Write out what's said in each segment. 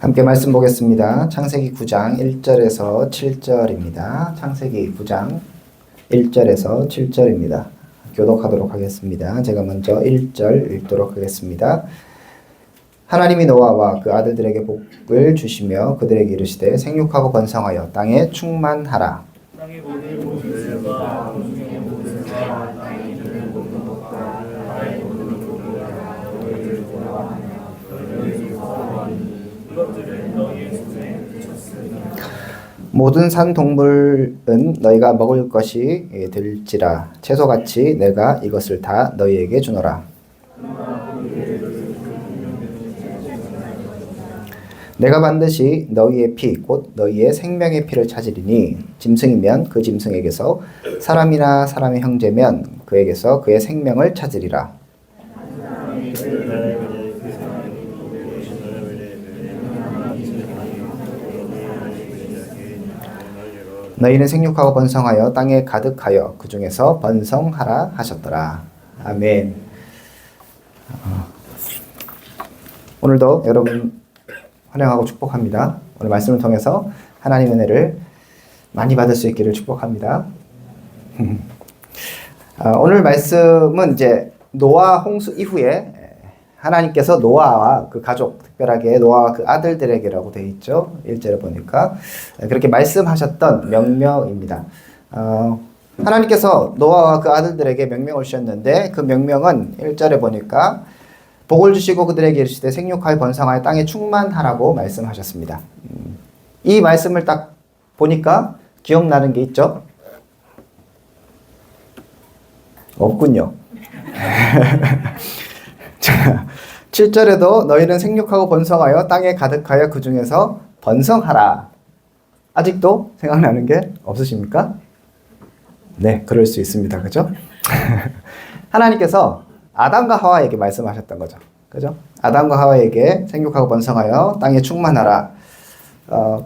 함께 말씀 보겠습니다. 창세기 9장 1절에서 7절입니다. 창세기 9장 1절에서 7절입니다. 교독하도록 하겠습니다. 제가 먼저 1절 읽도록 하겠습니다. 하나님이 노아와 그 아들들에게 복을 주시며 그들에게 이르시되 생육하고 번성하여 땅에 충만하라. 땅의 모든 생물과 공중의 모든 새와 땅에 기는 모든 것과 바다의 모든 조류가 너희를 보호하며 너희를 구하오니 이것들을 너희의 손에 붙였으니 모든 산 동물은 너희가 먹을 것이 될지라 채소같이 내가 이것을 다 너희에게 주노라. 내가 반드시 너희의 피 곧 너희의 생명의 피를 찾으리니 짐승이면 그 짐승에게서 사람이나 사람의 형제면 그에게서 그의 생명을 찾으리라. 너희는 생육하고 번성하여 땅에 가득하여 그 중에서 번성하라 하셨더라. 아멘. 오늘도 여러분 환영하고 축복합니다. 오늘 말씀을 통해서 하나님의 은혜를 많이 받을 수 있기를 축복합니다. 오늘 말씀은 이제 노아 홍수 이후에 하나님께서 노아와 그 가족, 특별하게 노아와 그 아들들에게라고 되어 있죠. 1절에 보니까 그렇게 말씀하셨던 명령입니다. 하나님께서 노아와 그 아들들에게 명령을 주셨는데 그 명령은 1절에 보니까 복을 주시고 그들에게 이르시되 생육하여 번성하여 땅에 충만하라고 말씀하셨습니다. 이 말씀을 딱 보니까 기억나는 게 있죠? 없군요. 자, 7절에도 너희는 생육하고 번성하여 땅에 가득하여 그 중에서 번성하라. 아직도 생각나는 게 없으십니까? 네, 그럴 수 있습니다. 그죠? 하나님께서 아담과 하와에게 말씀하셨던 거죠. 그죠? 아담과 하와에게 생육하고 번성하여 땅에 충만하라.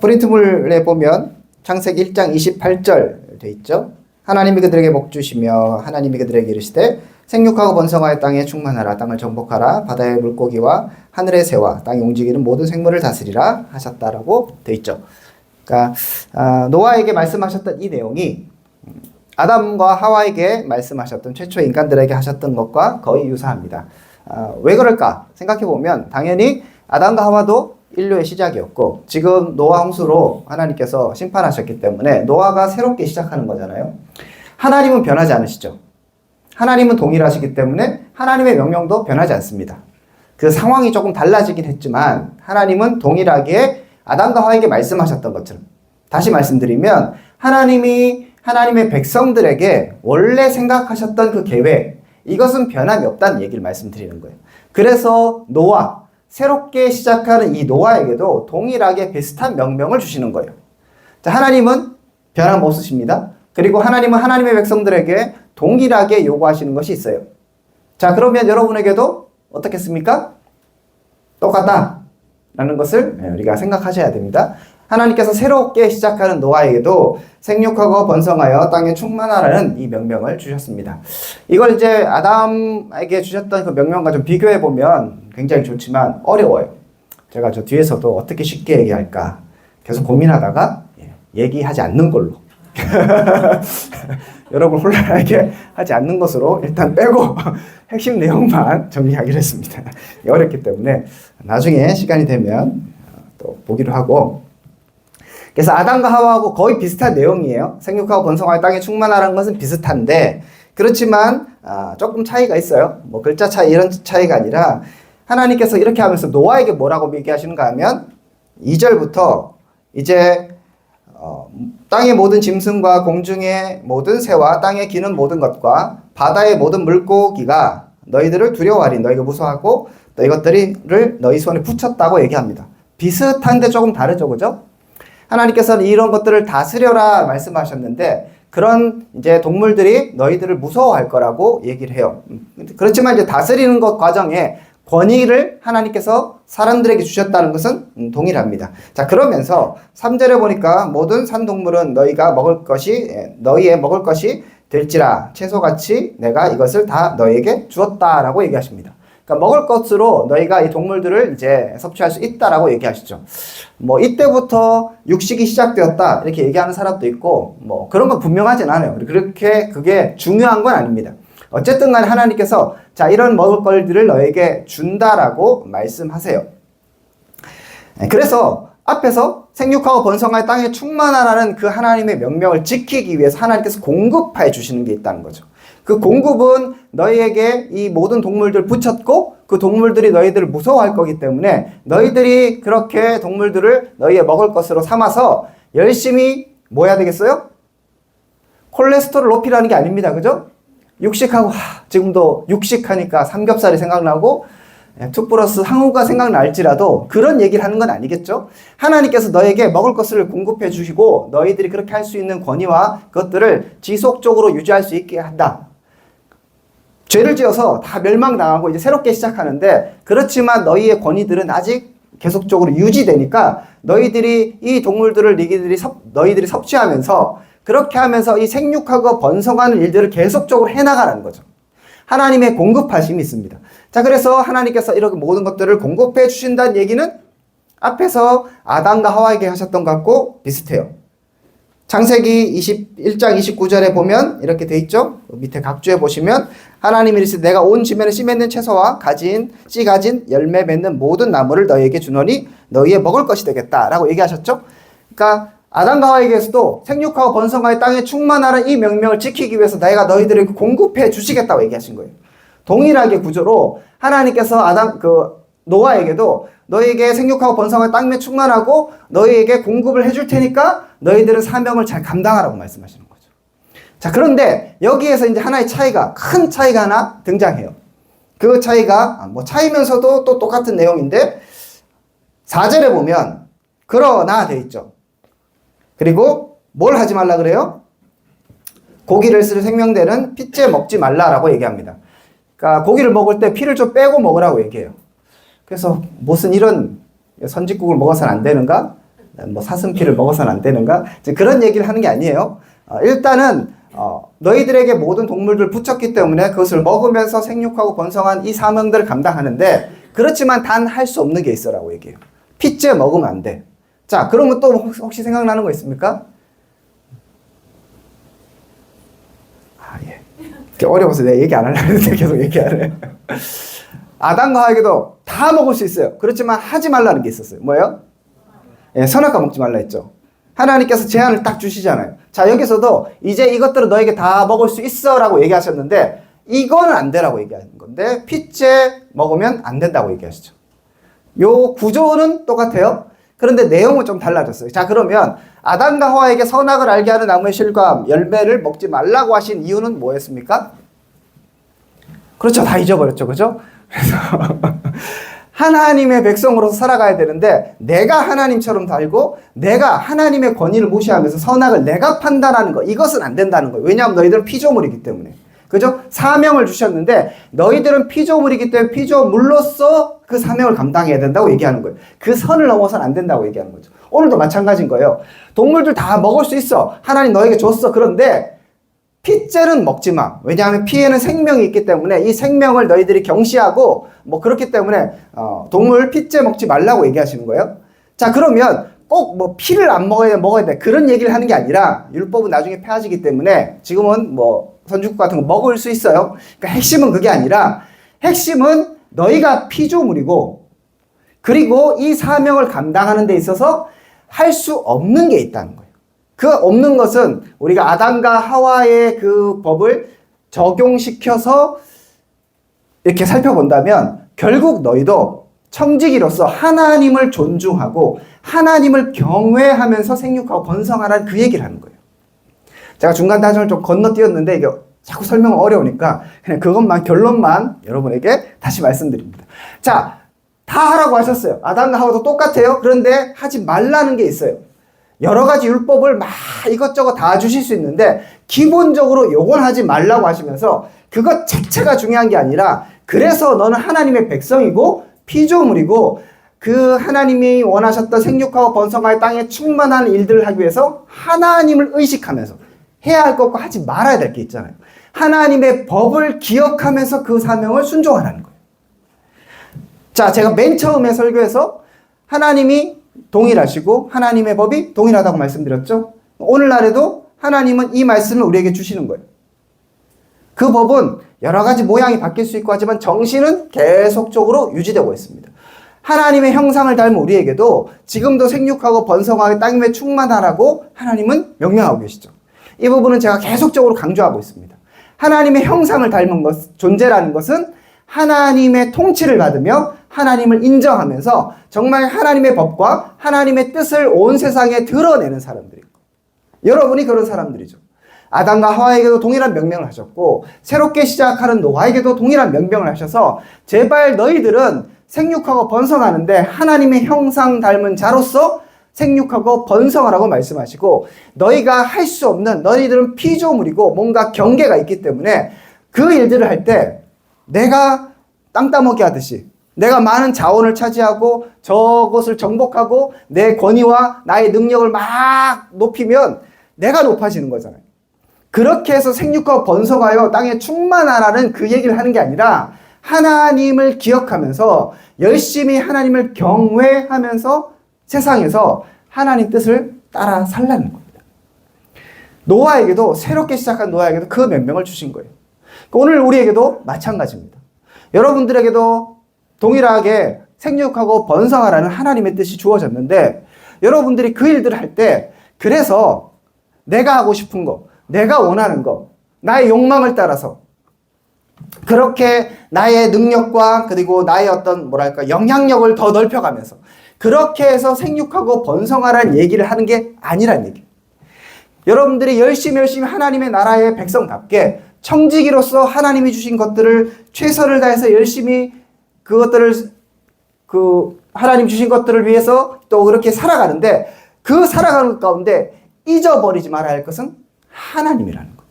프린트물에 보면 창세기 1장 28절 돼 있죠. 하나님이 그들에게 복 주시며 하나님이 그들에게 이르시되 생육하고 번성하여 땅에 충만하라. 땅을 정복하라. 바다의 물고기와 하늘의 새와 땅에 움직이는 모든 생물을 다스리라 하셨다라고 돼 있죠. 그러니까 노아에게 말씀하셨던 이 내용이 아담과 하와에게 말씀하셨던 최초 인간들에게 하셨던 것과 거의 유사합니다. 왜 그럴까 생각해보면 당연히 아담과 하와도 인류의 시작이었고 지금 노아 홍수로 하나님께서 심판하셨기 때문에 노아가 새롭게 시작하는 거잖아요. 하나님은 변하지 않으시죠. 하나님은 동일하시기 때문에 하나님의 명령도 변하지 않습니다. 그 상황이 조금 달라지긴 했지만 하나님은 동일하게 아담과 하와에게 말씀하셨던 것처럼 다시 말씀드리면 하나님이 하나님의 백성들에게 원래 생각하셨던 그 계획, 이것은 변함이 없다는 얘기를 말씀드리는 거예요. 그래서 노아, 새롭게 시작하는 이 노아에게도 동일하게 비슷한 명령을 주시는 거예요. 자, 하나님은 변함 없으십니다. 그리고 하나님은 하나님의 백성들에게 동일하게 요구하시는 것이 있어요. 자, 그러면 여러분에게도 어떻겠습니까? 똑같다라는 것을 우리가 생각하셔야 됩니다. 하나님께서 새롭게 시작하는 노아에게도 생육하고 번성하여 땅에 충만하라는 이 명령을 주셨습니다. 이걸 이제 아담에게 주셨던 그 명령과 좀 비교해 보면 굉장히 좋지만 어려워요. 제가 저 뒤에서도 어떻게 쉽게 얘기할까 계속 고민하다가 얘기하지 않는 걸로 여러분 혼란하게 하지 않는 것으로 일단 빼고 핵심 내용만 정리하기로 했습니다. 어렵기 때문에 나중에 시간이 되면 또 보기로 하고, 그래서 아담과 하와하고 거의 비슷한 내용이에요. 생육하고 번성하여 땅에 충만하라는 것은 비슷한데 그렇지만 조금 차이가 있어요. 뭐 글자 차이 이런 차이가 아니라 하나님께서 이렇게 하면서 노아에게 뭐라고 얘기하시는가 하면 2절부터 이제 땅의 모든 짐승과 공중의 모든 새와 땅에 기는 모든 것과 바다의 모든 물고기가 너희들을 두려워하리. 너희가 무서워하고 이것들을 너희 손에 붙였다고 얘기합니다. 비슷한데 조금 다르죠. 그죠? 하나님께서는 이런 것들을 다스려라 말씀하셨는데 그런 이제 동물들이 너희들을 무서워할 거라고 얘기를 해요. 그렇지만 이제 다스리는 것 과정에 권위를 하나님께서 사람들에게 주셨다는 것은 동일합니다. 자, 그러면서 3절에 보니까 모든 산동물은 너희의 먹을 것이 될지라 채소같이 내가 이것을 다 너희에게 주었다라고 얘기하십니다. 그러니까 먹을 것으로 너희가 이 동물들을 이제 섭취할 수 있다라고 얘기하시죠. 뭐 이때부터 육식이 시작되었다 이렇게 얘기하는 사람도 있고 뭐 그런 건 분명하진 않아요. 그렇게 그게 중요한 건 아닙니다. 어쨌든 간에 하나님께서 자 이런 먹을 것들을 너에게 준다라고 말씀하세요. 그래서 앞에서 생육하고 번성하여 땅에 충만하라는 그 하나님의 명령을 지키기 위해서 하나님께서 공급해 주시는 게 있다는 거죠. 그 공급은 너희에게 이 모든 동물들 붙였고 그 동물들이 너희들을 무서워할 거기 때문에 너희들이 그렇게 동물들을 너희의 먹을 것으로 삼아서 열심히 뭐 해야 되겠어요? 콜레스테롤 높이라는 게 아닙니다. 그죠? 육식하고 지금도 육식하니까 삼겹살이 생각나고 2 플러스 항우가 생각날지라도 그런 얘기를 하는 건 아니겠죠? 하나님께서 너에게 먹을 것을 공급해 주시고 너희들이 그렇게 할 수 있는 권위와 그것들을 지속적으로 유지할 수 있게 한다. 죄를 지어서 다 멸망당하고 이제 새롭게 시작하는데 그렇지만 너희의 권위들은 아직 계속적으로 유지되니까 너희들이 이 동물들을 너희들이 섭취하면서 그렇게 하면서 이 생육하고 번성하는 일들을 계속적으로 해나가라는 거죠. 하나님의 공급하심이 있습니다. 자, 그래서 하나님께서 이렇게 모든 것들을 공급해 주신다는 얘기는 앞에서 아담과 하와에게 하셨던 것과 비슷해요. 창세기 21장 29절에 보면 이렇게 돼 있죠. 밑에 각주에 보시면 하나님이 이르시되 내가 온 지면에 씨 맺는 채소와 씨 가진 열매 맺는 모든 나무를 너희에게 주노니 너희의 먹을 것이 되겠다라고 얘기하셨죠. 그러니까 아담과 하와에게서도 생육하고 번성하여 땅에 충만하는 이 명령을 지키기 위해서 내가 너희들에게 공급해 주시겠다고 얘기하신 거예요. 동일하게 구조로 하나님께서 노아에게도 너희에게 생육하고 번성하여 땅에 충만하고 너희에게 공급을 해줄 테니까 너희들은 사명을 잘 감당하라고 말씀하시는 거죠. 자, 그런데 여기에서 이제 하나의 큰 차이가 하나 등장해요. 그 차이가 차이면서도 또 똑같은 내용인데 4절에 보면 그러나 돼 있죠. 그리고 뭘 하지 말라 그래요? 고기를 쓸 생명되는 피째 먹지 말라라고 얘기합니다. 그러니까 고기를 먹을 때 피를 좀 빼고 먹으라고 얘기해요. 그래서 무슨 이런 선짓국을 먹어서는 안 되는가? 뭐 사슴피를 먹어서는 안 되는가? 그런 얘기를 하는 게 아니에요. 일단은 너희들에게 모든 동물들 붙였기 때문에 그것을 먹으면서 생육하고 번성한 이 사명들을 감당하는데 그렇지만 단 할 수 없는 게 있어라고 얘기해요. 피째 먹으면 안 돼. 자, 그러면 또 혹시 생각나는 거 있습니까? 예. 어려워서 내가 얘기 안 하려고 했는데 계속 얘기하네. 아담과 하와에게도 다 먹을 수 있어요. 그렇지만 하지 말라는 게 있었어요. 뭐예요? 예, 선악과 먹지 말라 했죠. 하나님께서 제한을 딱 주시잖아요. 자, 여기서도 이제 이것들은 너에게 다 먹을 수 있어 라고 얘기하셨는데 이거는 안 되라고 얘기하는 건데 피째 먹으면 안 된다고 얘기하시죠. 요 구조는 똑같아요. 그런데 내용은 좀 달라졌어요. 자, 그러면 아담과 하와에게 선악을 알게 하는 나무의 실과 열매를 먹지 말라고 하신 이유는 뭐였습니까? 그렇죠. 다 잊어버렸죠. 그죠? 그래서 하나님의 백성으로서 살아가야 되는데 내가 하나님처럼 살고 내가 하나님의 권위를 무시하면서 선악을 내가 판단하는 거 이것은 안 된다는 거예요. 왜냐하면 너희들은 피조물이기 때문에. 그죠? 사명을 주셨는데 너희들은 피조물이기 때문에 피조물로서 그 사명을 감당해야 된다고 얘기하는 거예요. 그 선을 넘어서는 안 된다고 얘기하는 거죠. 오늘도 마찬가지인 거예요. 동물들 다 먹을 수 있어. 하나님 너에게 줬어. 그런데 피째는 먹지 마. 왜냐하면 피에는 생명이 있기 때문에 이 생명을 너희들이 경시하고 뭐 그렇기 때문에 동물 피째 먹지 말라고 얘기하시는 거예요. 자, 그러면 꼭 뭐 피를 안 먹어야 돼. 그런 얘기를 하는 게 아니라 율법은 나중에 폐하지기 때문에 지금은 뭐 선지국 같은 거 먹을 수 있어요. 그러니까 핵심은 그게 아니라 핵심은 너희가 피조물이고 그리고 이 사명을 감당하는 데 있어서 할 수 없는 게 있다는 거예요. 그 없는 것은 우리가 아담과 하와의 그 법을 적용시켜서 이렇게 살펴본다면 결국 너희도 청지기로서 하나님을 존중하고 하나님을 경외하면서 생육하고 번성하라는 그 얘기를 하는 거예요. 제가 중간 단정을 좀 건너뛰었는데 이게 자꾸 설명은 어려우니까 그냥 그것만 결론만 여러분에게 다시 말씀드립니다. 자, 다 하라고 하셨어요. 아담과 하와도 똑같아요. 그런데 하지 말라는 게 있어요. 여러 가지 율법을 막 이것저것 다 주실 수 있는데 기본적으로 요건 하지 말라고 하시면서 그것 자체가 중요한 게 아니라 그래서 너는 하나님의 백성이고 피조물이고 그 하나님이 원하셨던 생육하고 번성하여 땅에 충만한 일들을 하기 위해서 하나님을 의식하면서 해야 할 것과 하지 말아야 될 게 있잖아요. 하나님의 법을 기억하면서 그 사명을 순종하라는 거예요. 자, 제가 맨 처음에 설교에서 하나님이 동일하시고 하나님의 법이 동일하다고 말씀드렸죠. 오늘날에도 하나님은 이 말씀을 우리에게 주시는 거예요. 그 법은 여러 가지 모양이 바뀔 수 있고 하지만 정신은 계속적으로 유지되고 있습니다. 하나님의 형상을 닮은 우리에게도 지금도 생육하고 번성하게 땅 위에 충만하라고 하나님은 명령하고 계시죠. 이 부분은 제가 계속적으로 강조하고 있습니다. 하나님의 형상을 닮은 존재라는 것은 하나님의 통치를 받으며 하나님을 인정하면서 정말 하나님의 법과 하나님의 뜻을 온 세상에 드러내는 사람들이고, 여러분이 그런 사람들이죠. 아담과 하와에게도 동일한 명령을 하셨고 새롭게 시작하는 노아에게도 동일한 명령을 하셔서 제발 너희들은 생육하고 번성하는데 하나님의 형상 닮은 자로서 생육하고 번성하라고 말씀하시고, 너희가 할 수 없는, 너희들은 피조물이고 뭔가 경계가 있기 때문에 그 일들을 할 때 내가 땅 따먹기 하듯이 내가 많은 자원을 차지하고 저것을 정복하고 내 권위와 나의 능력을 막 높이면 내가 높아지는 거잖아요. 그렇게 해서 생육하고 번성하여 땅에 충만하라는 그 얘기를 하는 게 아니라 하나님을 기억하면서 열심히 하나님을 경외하면서 세상에서 하나님 뜻을 따라 살라는 겁니다. 노아에게도, 새롭게 시작한 노아에게도 그 명령을 주신 거예요. 오늘 우리에게도 마찬가지입니다. 여러분들에게도 동일하게 생육하고 번성하라는 하나님의 뜻이 주어졌는데 여러분들이 그 일들을 할 때 그래서 내가 하고 싶은 거, 내가 원하는 거, 나의 욕망을 따라서 그렇게 나의 능력과 그리고 나의 어떤 영향력을 더 넓혀가면서 그렇게 해서 생육하고 번성하라는 얘기를 하는 게 아니란 얘기예요. 여러분들이 열심히 하나님의 나라의 백성답게 청지기로서 하나님이 주신 것들을 최선을 다해서 열심히 그것들을 하나님 주신 것들을 위해서 또 그렇게 살아가는데 그 살아가는 가운데 잊어버리지 말아야 할 것은 하나님이라는 것.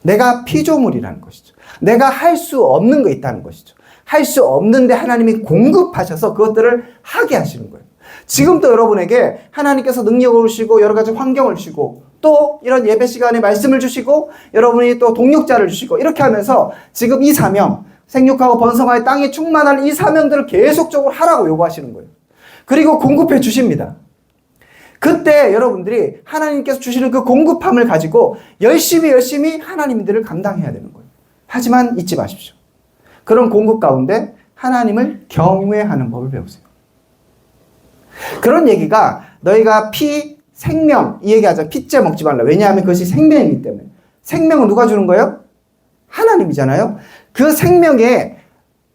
내가 피조물이라는 것이죠. 내가 할 수 없는 거 있다는 것이죠. 할 수 없는데 하나님이 공급하셔서 그것들을 하게 하시는 거예요. 지금도 여러분에게 하나님께서 능력을 주시고 여러 가지 환경을 주시고 또 이런 예배 시간에 말씀을 주시고 여러분이 또 동력자를 주시고 이렇게 하면서 지금 이 사명, 생육하고 번성하여 땅에 충만할 이 사명들을 계속적으로 하라고 요구하시는 거예요. 그리고 공급해 주십니다. 그때 여러분들이 하나님께서 주시는 그 공급함을 가지고 열심히 하나님들을 감당해야 되는 거예요. 하지만 잊지 마십시오. 그런 공급 가운데 하나님을 경외하는 법을 배우세요. 그런 얘기가 너희가 생명 이 얘기하자. 피째 먹지 말라. 왜냐하면 그것이 생명이기 때문에. 생명은 누가 주는 거예요? 하나님이잖아요. 그 생명에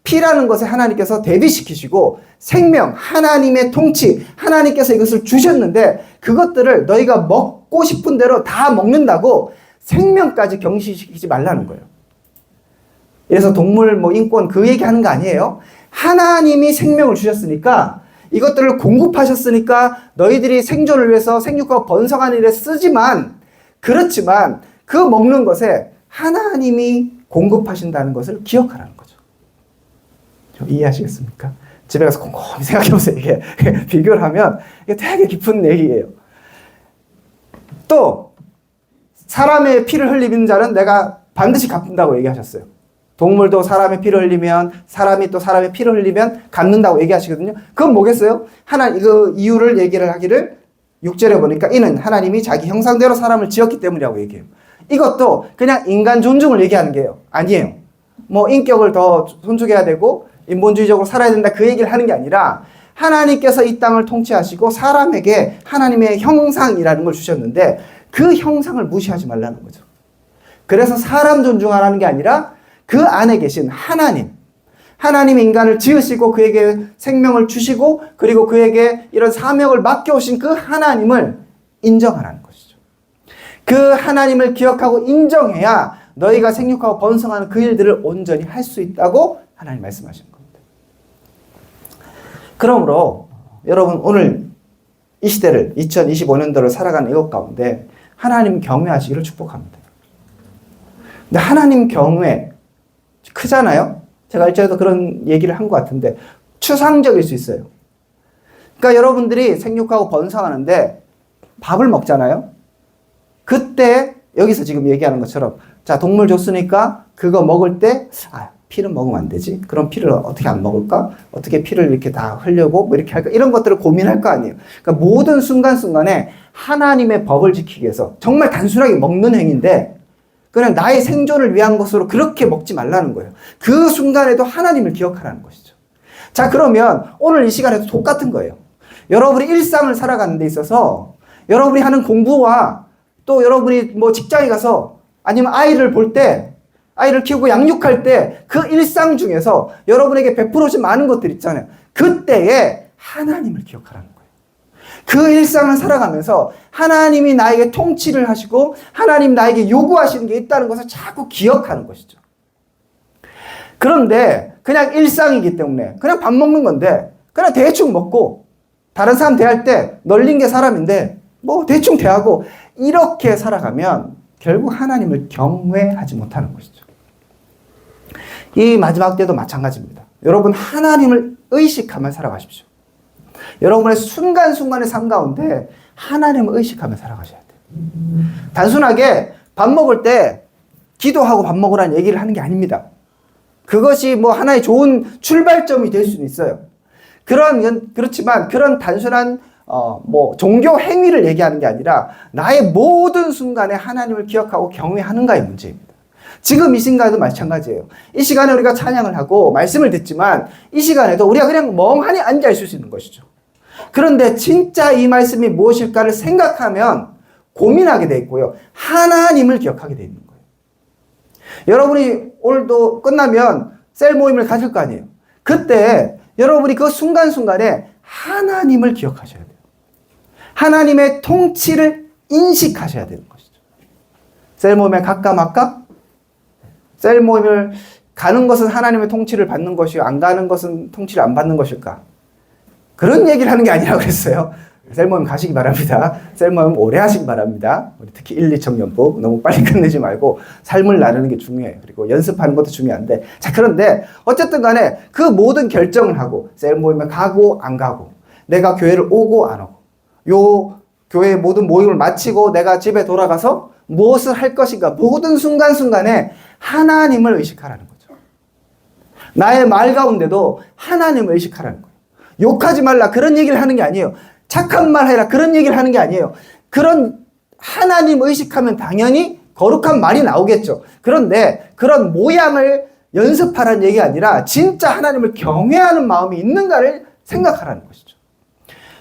피라는 것을 하나님께서 대비시키시고 생명, 하나님의 통치, 하나님께서 이것을 주셨는데 그것들을 너희가 먹고 싶은 대로 다 먹는다고 생명까지 경시시키지 말라는 거예요. 그래서 동물 인권 그 얘기하는 거 아니에요. 하나님이 생명을 주셨으니까 이것들을 공급하셨으니까 너희들이 생존을 위해서 생육하고 번성하는 일에 쓰지만 그렇지만 그 먹는 것에 하나님이 공급하신다는 것을 기억하라는 거죠. 이해하시겠습니까? 집에 가서 곰곰이 생각해보세요. 이게 비교를 하면 이게 되게 깊은 얘기예요. 또 사람의 피를 흘리는 자는 내가 반드시 갚는다고 얘기하셨어요. 동물도 사람의 피를 흘리면 사람이 또 사람의 피를 흘리면 갚는다고 얘기하시거든요. 그건 뭐겠어요? 그 이유를 얘기를 하기를 6절에 보니까 이는 하나님이 자기 형상대로 사람을 지었기 때문이라고 얘기해요. 이것도 그냥 인간 존중을 얘기하는 게요. 아니에요. 인격을 더 존중해야 되고 인본주의적으로 살아야 된다 그 얘기를 하는 게 아니라 하나님께서 이 땅을 통치하시고 사람에게 하나님의 형상이라는 걸 주셨는데 그 형상을 무시하지 말라는 거죠. 그래서 사람 존중하라는 게 아니라 그 안에 계신 하나님이 인간을 지으시고 그에게 생명을 주시고 그리고 그에게 이런 사명을 맡겨오신 그 하나님을 인정하라는 것이죠. 그 하나님을 기억하고 인정해야 너희가 생육하고 번성하는 그 일들을 온전히 할 수 있다고 하나님 말씀하시는 겁니다. 그러므로 여러분 오늘 이 시대를 2025년도를 살아가는 이것 가운데 하나님 경외하시기를 축복합니다. 근데 하나님 경외 크잖아요? 제가 일전에도 그런 얘기를 한 것 같은데 추상적일 수 있어요. 그러니까 여러분들이 생육하고 번성하는데 밥을 먹잖아요? 그때 여기서 지금 얘기하는 것처럼 자 동물 줬으니까 그거 먹을 때 피는 먹으면 안 되지. 그럼 피를 어떻게 안 먹을까? 어떻게 피를 이렇게 다 흘려고 뭐 이렇게 할까? 이런 것들을 고민할 거 아니에요. 그러니까 모든 순간순간에 하나님의 법을 지키기 위해서 정말 단순하게 먹는 행위인데 그냥 나의 생존을 위한 것으로 그렇게 먹지 말라는 거예요. 그 순간에도 하나님을 기억하라는 것이죠. 자, 그러면 오늘 이 시간에도 똑같은 거예요. 여러분이 일상을 살아가는 데 있어서 여러분이 하는 공부와 또 여러분이 뭐 직장에 가서 아니면 아이를 볼 때, 아이를 키우고 양육할 때 그 일상 중에서 여러분에게 베풀어진 많은 것들 있잖아요. 그때에 하나님을 기억하라는 거예요. 그 일상을 살아가면서 하나님이 나에게 통치를 하시고 하나님 나에게 요구하시는 게 있다는 것을 자꾸 기억하는 것이죠. 그런데 그냥 일상이기 때문에 그냥 밥 먹는 건데 그냥 대충 먹고 다른 사람 대할 때 널린 게 사람인데 뭐 대충 대하고 이렇게 살아가면 결국 하나님을 경외하지 못하는 것이죠. 이 마지막 때도 마찬가지입니다. 여러분 하나님을 의식하며 살아가십시오. 여러분의 순간순간의 삶 가운데 하나님을 의식하며 살아가셔야 돼요. 단순하게 밥 먹을 때 기도하고 밥 먹으라는 얘기를 하는 게 아닙니다. 그것이 뭐 하나의 좋은 출발점이 될 수는 있어요. 그렇지만 그런 단순한 뭐 종교 행위를 얘기하는 게 아니라 나의 모든 순간에 하나님을 기억하고 경외하는가의 문제입니다. 지금 이 시간에도 마찬가지예요. 이 시간에 우리가 찬양을 하고 말씀을 듣지만 이 시간에도 우리가 그냥 멍하니 앉아 있을 수 있는 것이죠. 그런데 진짜 이 말씀이 무엇일까를 생각하면 고민하게 돼 있고요. 하나님을 기억하게 돼 있는 거예요. 여러분이 오늘도 끝나면 셀 모임을 가질 거 아니에요. 그때 여러분이 그 순간순간에 하나님을 기억하셔야 돼요. 하나님의 통치를 인식하셔야 되는 것이죠. 셀 모임에 갈까 말까? 셀 모임을 가는 것은 하나님의 통치를 받는 것이고 안 가는 것은 통치를 안 받는 것일까? 그런 얘기를 하는 게 아니라고 그랬어요. 셀 모임 가시기 바랍니다. 셀 모임 오래 하시기 바랍니다. 우리 특히 1, 2청년부 너무 빨리 끝내지 말고 삶을 나누는 게 중요해요. 그리고 연습하는 것도 중요한데 자 그런데 어쨌든 간에 그 모든 결정을 하고 셀 모임에 가고 안 가고 내가 교회를 오고 안 오고 요 교회의 모든 모임을 마치고 내가 집에 돌아가서 무엇을 할 것인가 모든 순간순간에 하나님을 의식하라는 거죠. 나의 말 가운데도 하나님을 의식하라는 거예요. 욕하지 말라 그런 얘기를 하는 게 아니에요. 착한 말 해라 그런 얘기를 하는 게 아니에요. 그런 하나님 의식하면 당연히 거룩한 말이 나오겠죠. 그런데 그런 모양을 연습하라는 얘기가 아니라 진짜 하나님을 경외하는 마음이 있는가를 생각하라는 것이죠.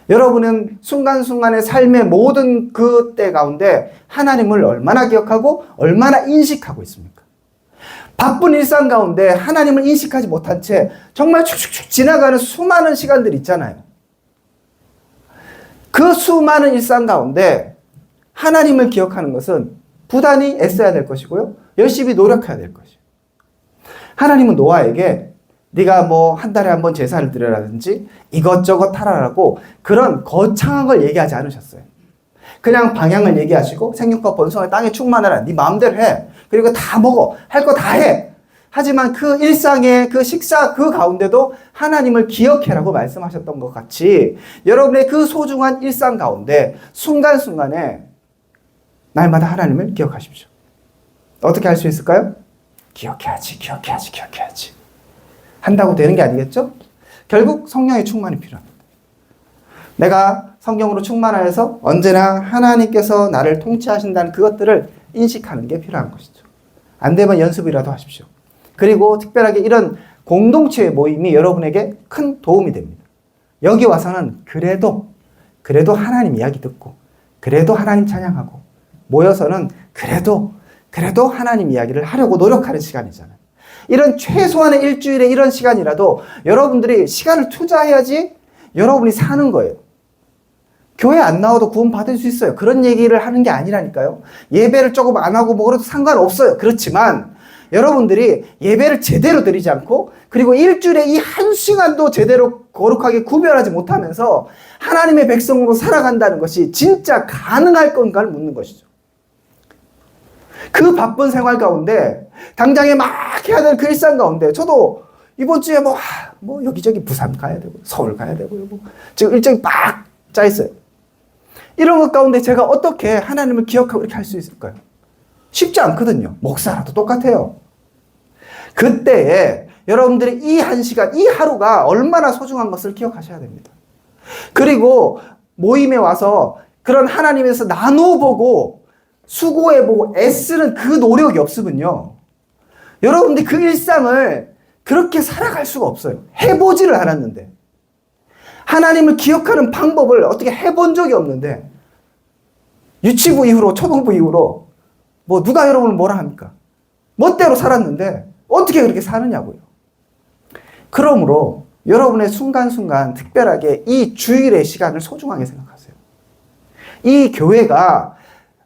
여러분은 순간순간의 삶의 모든 그 때 가운데 하나님을 얼마나 기억하고 얼마나 인식하고 있습니까? 바쁜 일상 가운데 하나님을 인식하지 못한 채 정말 축축축 지나가는 수많은 시간들이 있잖아요. 그 수많은 일상 가운데 하나님을 기억하는 것은 부단히 애써야 될 것이고요. 열심히 노력해야 될 것이에요. 하나님은 노아에게 네가 뭐 한 달에 한 번 제사를 드려라든지 이것저것 하라라고 그런 거창한 걸 얘기하지 않으셨어요. 그냥 방향을 얘기하시고 생육과 번성을 땅에 충만하라. 네 마음대로 해. 그리고 다 먹어. 할 거 다 해. 하지만 그 일상의 그 식사 그 가운데도 하나님을 기억해라고 말씀하셨던 것 같이 여러분의 그 소중한 일상 가운데 순간순간에 날마다 하나님을 기억하십시오. 어떻게 할 수 있을까요? 기억해야지. 한다고 되는 게 아니겠죠? 결국 성령의 충만이 필요합니다. 내가 성령으로 충만하여서 언제나 하나님께서 나를 통치하신다는 그것들을 인식하는 게 필요한 것이죠. 안 되면 연습이라도 하십시오. 그리고 특별하게 이런 공동체의 모임이 여러분에게 큰 도움이 됩니다. 여기 와서는 그래도 하나님 이야기 듣고 그래도 하나님 찬양하고 모여서는 그래도 하나님 이야기를 하려고 노력하는 시간이잖아요. 이런 최소한의 일주일에 이런 시간이라도 여러분들이 시간을 투자해야지 여러분이 사는 거예요. 교회 안 나와도 구원 받을 수 있어요. 그런 얘기를 하는 게 아니라니까요. 예배를 조금 안 하고 뭐 그래도 상관없어요. 그렇지만 여러분들이 예배를 제대로 드리지 않고 그리고 일주일에 이 한 시간도 제대로 거룩하게 구별하지 못하면서 하나님의 백성으로 살아간다는 것이 진짜 가능할 건가를 묻는 것이죠. 그 바쁜 생활 가운데 당장에 막 해야 될 그 일상 가운데 저도 이번 주에 뭐 여기저기 부산 가야 되고 서울 가야 되고 뭐 지금 일정이 막 짜 있어요. 이런 것 가운데 제가 어떻게 하나님을 기억하고 이렇게 할 수 있을까요? 쉽지 않거든요. 목사라도 똑같아요. 그때에 여러분들이 이 한 시간, 이 하루가 얼마나 소중한 것을 기억하셔야 됩니다. 그리고 모임에 와서 그런 하나님에서 나눠보고 수고해보고 애쓰는 그 노력이 없으면요, 여러분들이 그 일상을 그렇게 살아갈 수가 없어요. 해보지를 않았는데, 하나님을 기억하는 방법을 어떻게 해본 적이 없는데, 유치부 이후로 초등부 이후로 뭐 누가 여러분을 뭐라 합니까? 멋대로 살았는데 어떻게 그렇게 사느냐고요. 그러므로 여러분의 순간순간 특별하게 이 주일의 시간을 소중하게 생각하세요. 이 교회가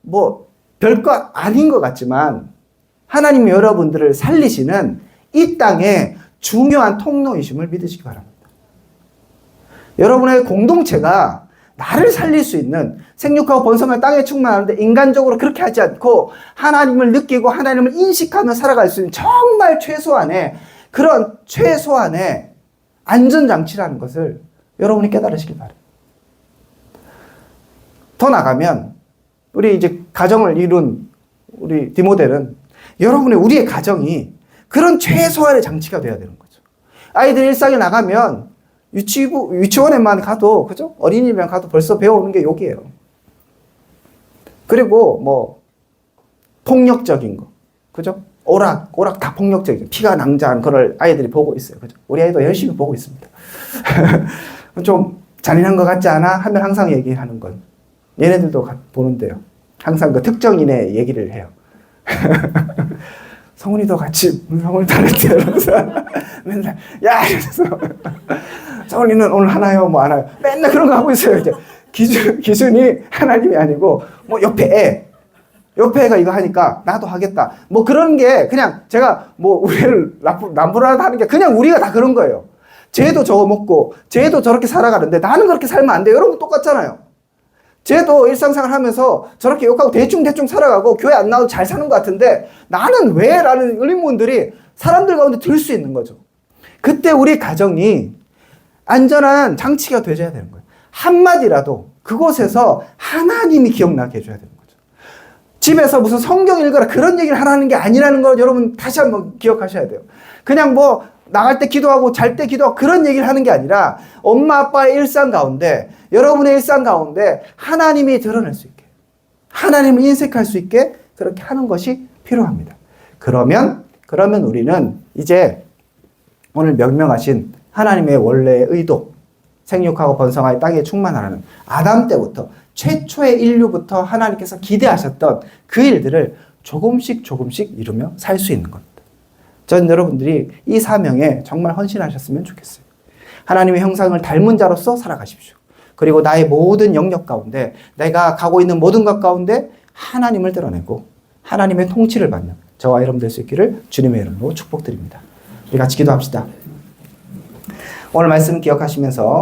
뭐 별거 아닌 것 같지만 하나님이 여러분들을 살리시는 이 땅의 중요한 통로이심을 믿으시기 바랍니다. 여러분의 공동체가 나를 살릴 수 있는 생육하고 번성할 땅에 충만하는데 인간적으로 그렇게 하지 않고 하나님을 느끼고 하나님을 인식하며 살아갈 수 있는 정말 최소한의 그런 최소한의 안전장치라는 것을 여러분이 깨달으시길 바랍니다. 더 나가면 우리 이제 가정을 이룬 우리 디모델은 우리의 가정이 그런 최소한의 장치가 되어야 되는 거죠. 아이들 일상에 나가면 유치원에만 가도, 그죠? 어린이집에 가도 벌써 배우는 게 욕이에요. 그리고 뭐, 폭력적인 거. 그죠? 오락 다 폭력적이죠. 피가 낭자한 그걸 아이들이 보고 있어요. 그죠? 우리 아이도 열심히 보고 있습니다. 좀 잔인한 것 같지 않아? 하면 항상 얘기하는 건. 얘네들도 보는데요. 항상 그 특정인의 얘기를 해요. 성훈이도 같이 성훈이 다른데 이러면서 맨날 야 이러면서 성훈이는 오늘 하나요 뭐 하나요 맨날 그런 거 하고 있어요. 이제 기준이 하나님이 아니고 뭐 옆에 애가 이거 하니까 나도 하겠다 뭐 그런 게 그냥 제가 뭐 우리를 남부라다 하는 게 그냥 우리가 다 그런 거예요. 쟤도 저거 먹고 쟤도 저렇게 살아가는데 나는 그렇게 살면 안 돼요. 여러분 똑같잖아요. 쟤도 일상생활 하면서 저렇게 욕하고 대충 살아가고 교회 안 나와도 잘 사는 것 같은데 나는 왜? 라는 의문들이 사람들 가운데 들 수 있는 거죠. 그때 우리 가정이 안전한 장치가 되어야 되는 거예요. 한마디라도 그곳에서 하나님이 기억나게 해줘야 되는 거죠. 집에서 무슨 성경 읽어라 그런 얘기를 하라는 게 아니라는 걸 여러분 다시 한번 기억하셔야 돼요. 그냥 뭐 나갈 때 기도하고 잘 때 기도하고 그런 얘기를 하는 게 아니라 엄마 아빠의 일상 가운데 여러분의 일상 가운데 하나님이 드러날 수 있게 하나님을 인식할 수 있게 그렇게 하는 것이 필요합니다. 그러면 우리는 이제 오늘 명명하신 하나님의 원래의 의도 생육하고 번성하여 땅에 충만하라는 아담 때부터 최초의 인류부터 하나님께서 기대하셨던 그 일들을 조금씩 이루며 살 수 있는 겁니다. 전 여러분들이 이 사명에 정말 헌신하셨으면 좋겠어요. 하나님의 형상을 닮은 자로서 살아가십시오. 그리고 나의 모든 영역 가운데 내가 가고 있는 모든 것 가운데 하나님을 드러내고 하나님의 통치를 받는 저와 여러분 될 수 있기를 주님의 이름으로 축복드립니다. 우리 같이 기도합시다. 오늘 말씀 기억하시면서